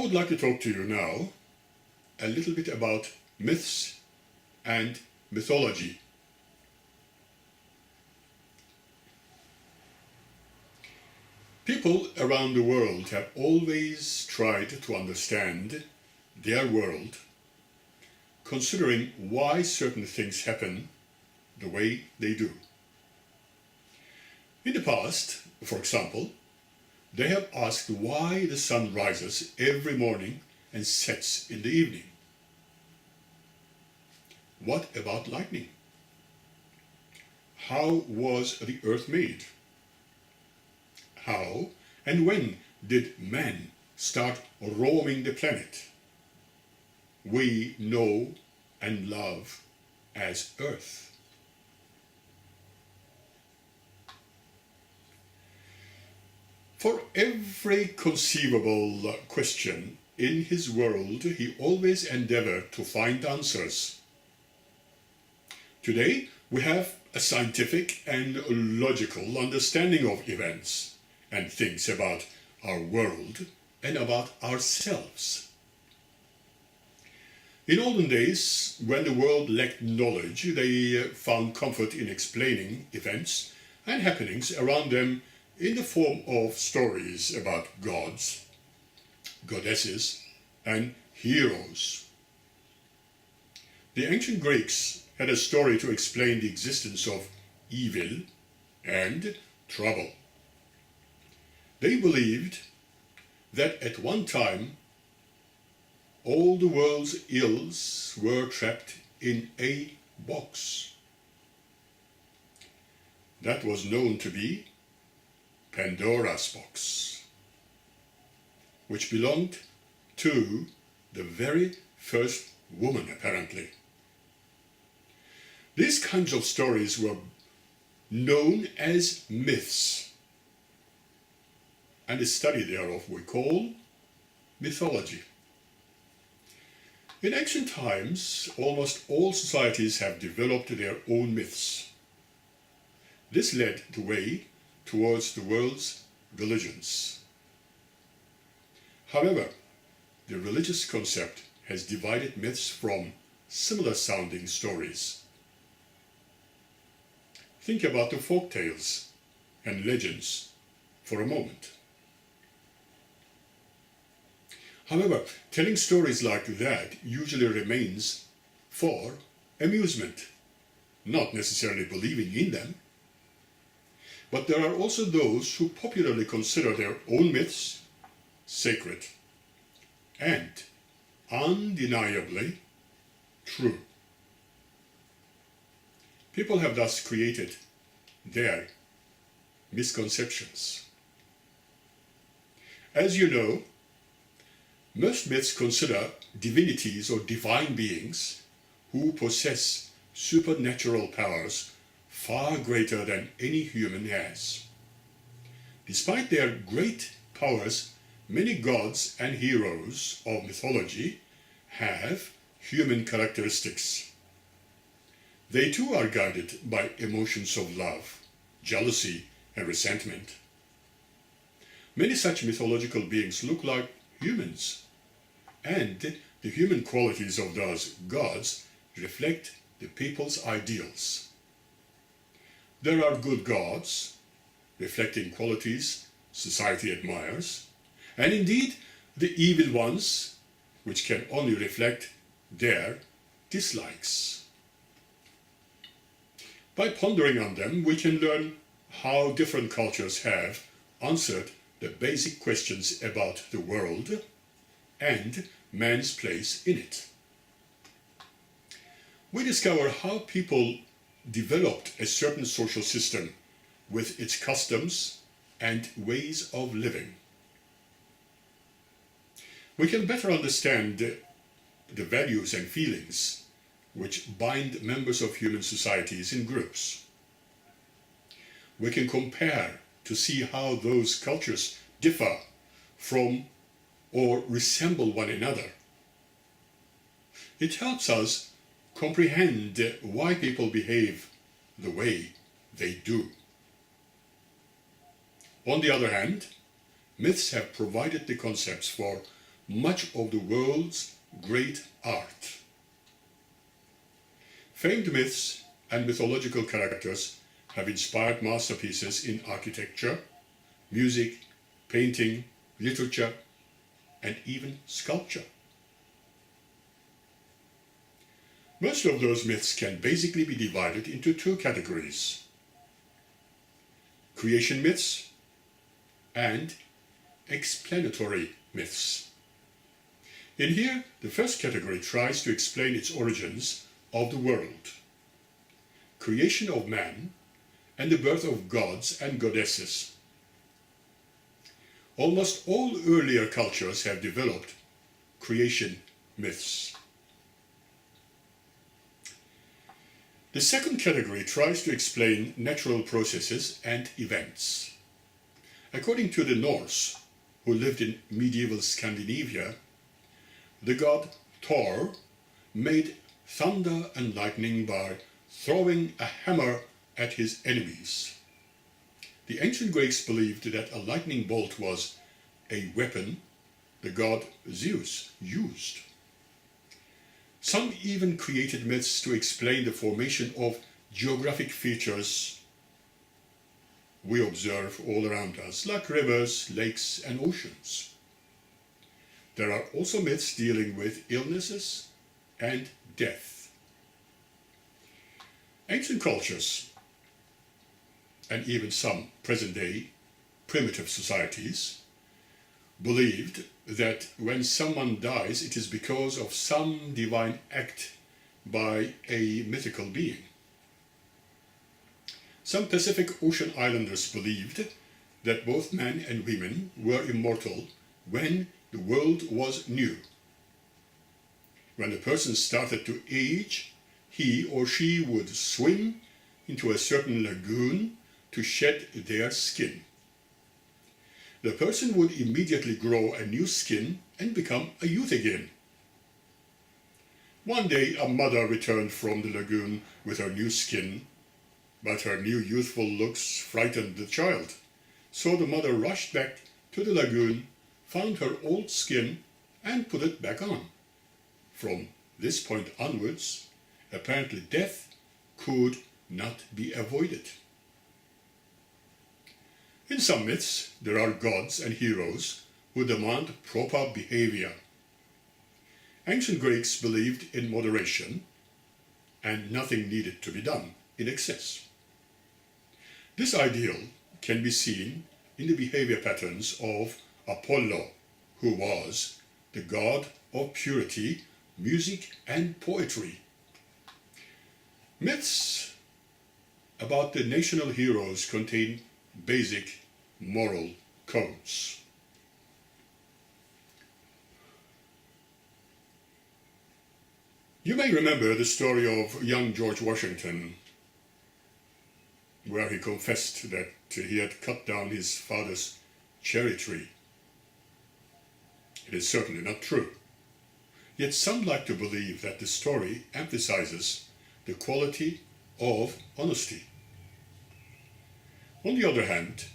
would like to talk to you now a little bit about myths and mythology. People around the world have always tried to understand their world, considering why certain things happen the way they do. In the past, for example, they have asked why the sun rises every morning and sets in the evening. What about lightning? How was the earth made? How and when did man start roaming the planet we know and love as Earth? For every conceivable question in his world, he always endeavored to find answers. Today, we have a scientific and logical understanding of events and things about our world and about ourselves. In olden days, when the world lacked knowledge, they found comfort in explaining events and happenings around them in the form of stories about gods, goddesses, and heroes. The ancient Greeks had a story to explain the existence of evil and trouble. They believed that at one time all the world's ills were trapped in a box. That was known to be Pandora's box, which belonged to the very first woman, apparently. These kinds of stories were known as myths, and the study thereof we call mythology. In ancient times, almost all societies have developed their own myths. This led the way towards the world's religions. However, the religious concept has divided myths from similar sounding stories. Think about the folk tales and legends for a moment. However, telling stories like that usually remains for amusement, not necessarily believing in them. But there are also those who popularly consider their own myths sacred and undeniably true. People have thus created their misconceptions. As you know, most myths consider divinities or divine beings who possess supernatural powers far greater than any human has. Despite their great powers, many gods and heroes of mythology have human characteristics. They too are guided by emotions of love, jealousy, and resentment. Many such mythological beings look like humans, and the human qualities of those gods reflect the people's ideals. There are good gods, reflecting qualities society admires, and indeed the evil ones, which can only reflect their dislikes. By pondering on them, we can learn how different cultures have answered the basic questions about the world and man's place in it. We discover how people developed a certain social system with its customs and ways of living. We can better understand the values and feelings which bind members of human societies in groups. We can compare to see how those cultures differ from or resemble one another. It helps us comprehend why people behave the way they do. On the other hand, myths have provided the concepts for much of the world's great art. Famed myths and mythological characters have inspired masterpieces in architecture, music, painting, literature, and even sculpture. Most of those myths can basically be divided into two categories: creation myths and explanatory myths. In here, the first category tries to explain its origins of the world, creation of man, and the birth of gods and goddesses. Almost all earlier cultures have developed creation myths. The second category tries to explain natural processes and events. According to the Norse, who lived in medieval Scandinavia, the god Thor made thunder and lightning by throwing a hammer at his enemies. The ancient Greeks believed that a lightning bolt was a weapon the god Zeus used. Some even created myths to explain the formation of geographic features we observe all around us, like rivers, lakes, and oceans. There are also myths dealing with illnesses and death. Ancient cultures, and even some present-day primitive societies, believed that when someone dies, it is because of some divine act by a mythical being. Some Pacific Ocean islanders believed that both men and women were immortal when the world was new. When the person started to age, he or she would swim into a certain lagoon to shed their skin. The person would immediately grow a new skin and become a youth again. One day a mother returned from the lagoon with her new skin, but her new youthful looks frightened the child. So the mother rushed back to the lagoon, found her old skin, and put it back on. From this point onwards, apparently death could not be avoided. In some myths, there are gods and heroes who demand proper behavior. Ancient Greeks believed in moderation, and nothing needed to be done in excess. This ideal can be seen in the behavior patterns of Apollo, who was the god of purity, music, and poetry. Myths about the national heroes contain basic moral codes. You may remember the story of young George Washington, where he confessed that he had cut down his father's cherry tree. It is certainly not true. Yet some like to believe that the story emphasizes the quality of honesty. On the other hand,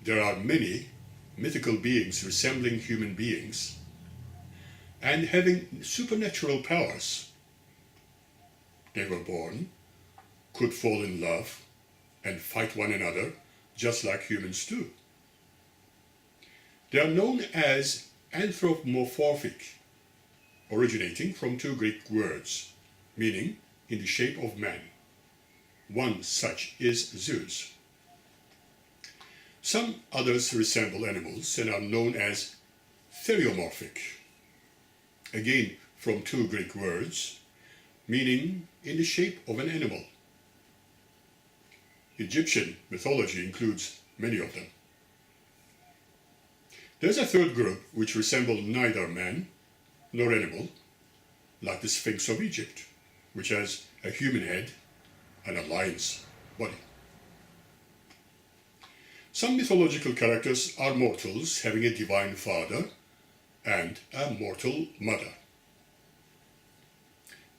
there are many mythical beings resembling human beings and having supernatural powers. They were born, could fall in love, and fight one another just like humans do. They are known as anthropomorphic, originating from two Greek words, meaning in the shape of man. One such is Zeus. Some others resemble animals and are known as theriomorphic, again from two Greek words, meaning in the shape of an animal. Egyptian mythology includes many of them. There's a third group which resemble neither man nor animal, like the Sphinx of Egypt, which has a human head and a lion's body. Some mythological characters are mortals having a divine father and a mortal mother.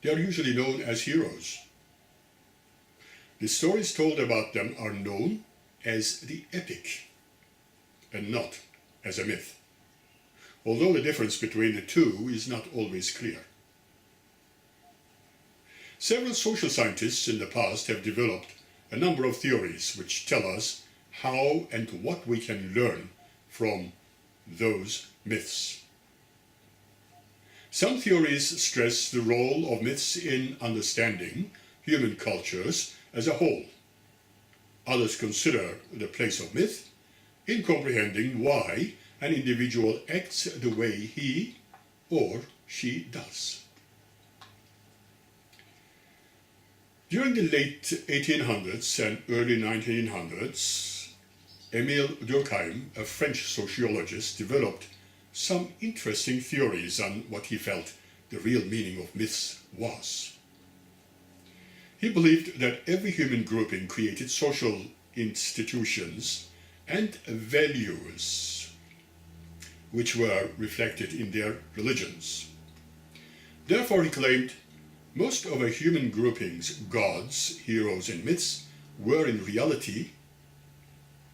They are usually known as heroes. The stories told about them are known as the epic and not as a myth. although the difference between the two is not always clear. Several social scientists in the past have developed a number of theories which tell us how and what we can learn from those myths. Some theories stress the role of myths in understanding human cultures as a whole. Others consider the place of myth in comprehending why an individual acts the way he or she does. During the late 1800s and early 1900s, Émile Durkheim, a French sociologist, developed some interesting theories on what he felt the real meaning of myths was. He believed that every human grouping created social institutions and values which were reflected in their religions. Therefore, he claimed most of a human grouping's gods, heroes, and myths were in reality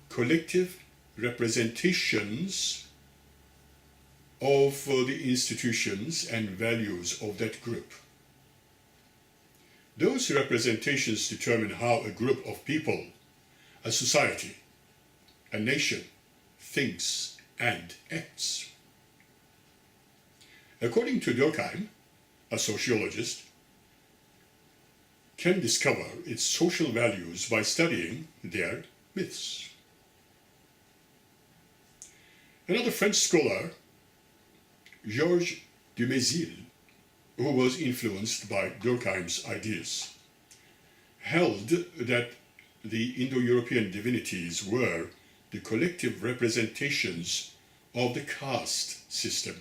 collective representations of the institutions and values of that group. Those representations determine how a group of people, a society, a nation, thinks and acts. According to Durkheim, a sociologist can discover its social values by studying their myths. Another French scholar, Georges Dumézil, who was influenced by Durkheim's ideas, held that the Indo-European divinities were the collective representations of the caste system,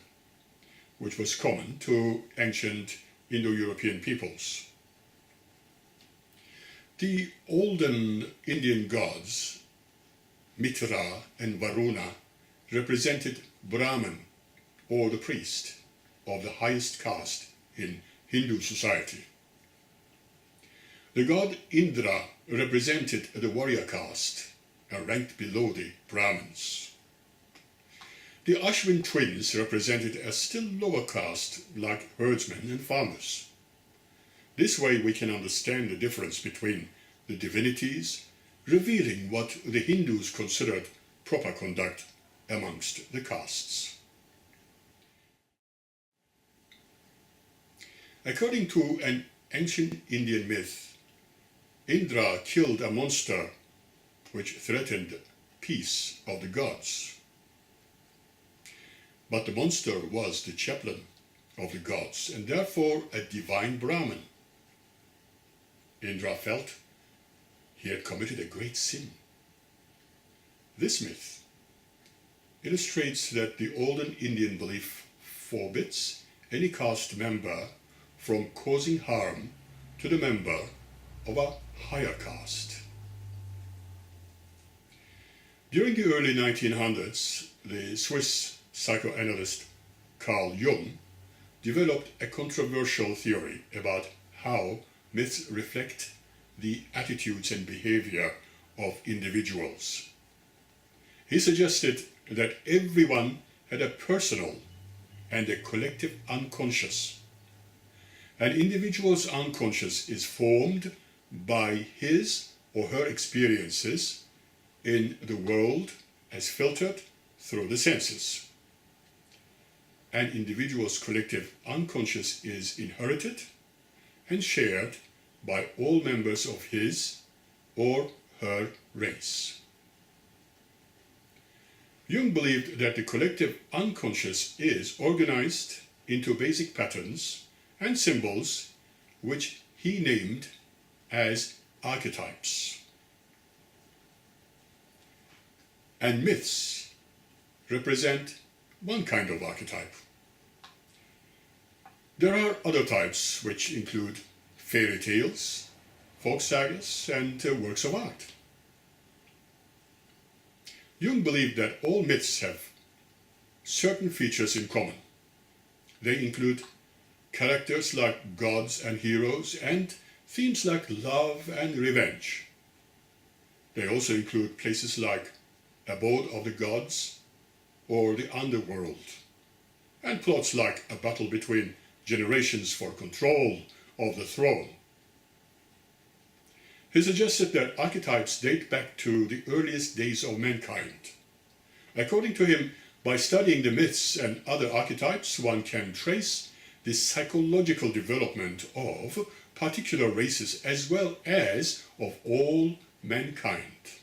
which was common to ancient Indo-European peoples. The olden Indian gods, Mitra and Varuna, represented Brahman, or the priest of the highest caste in Hindu society. The god Indra represented the warrior caste, ranked below the Brahmins. The Ashwin twins represented a still lower caste like herdsmen and farmers. This way we can understand the difference between the divinities, revealing what the Hindus considered proper conduct amongst the castes. According to an ancient Indian myth, Indra killed a monster which threatened peace of the gods. But the monster was the chaplain of the gods and therefore a divine Brahman. Indra felt he had committed a great sin. This myth illustrates that the olden Indian belief forbids any caste member from causing harm to the member of a higher caste. During the early 1900s, the Swiss psychoanalyst Carl Jung developed a controversial theory about how myths reflect the attitudes and behavior of individuals. He suggested that everyone had a personal and a collective unconscious. An individual's unconscious is formed by his or her experiences in the world as filtered through the senses. An individual's collective unconscious is inherited and shared by all members of his or her race. Jung believed that the collective unconscious is organized into basic patterns and symbols which he named as archetypes. And myths represent one kind of archetype. There are other types which include fairy tales, folk sagas, and works of art. Jung believed that all myths have certain features in common. They include characters like gods and heroes and themes like love and revenge. They also include places like abode of the gods or the underworld. and plots like a battle between generations for control of the throne. He suggested that archetypes date back to the earliest days of mankind. According to him, by studying the myths and other archetypes, one can trace the psychological development of particular races as well as of all mankind.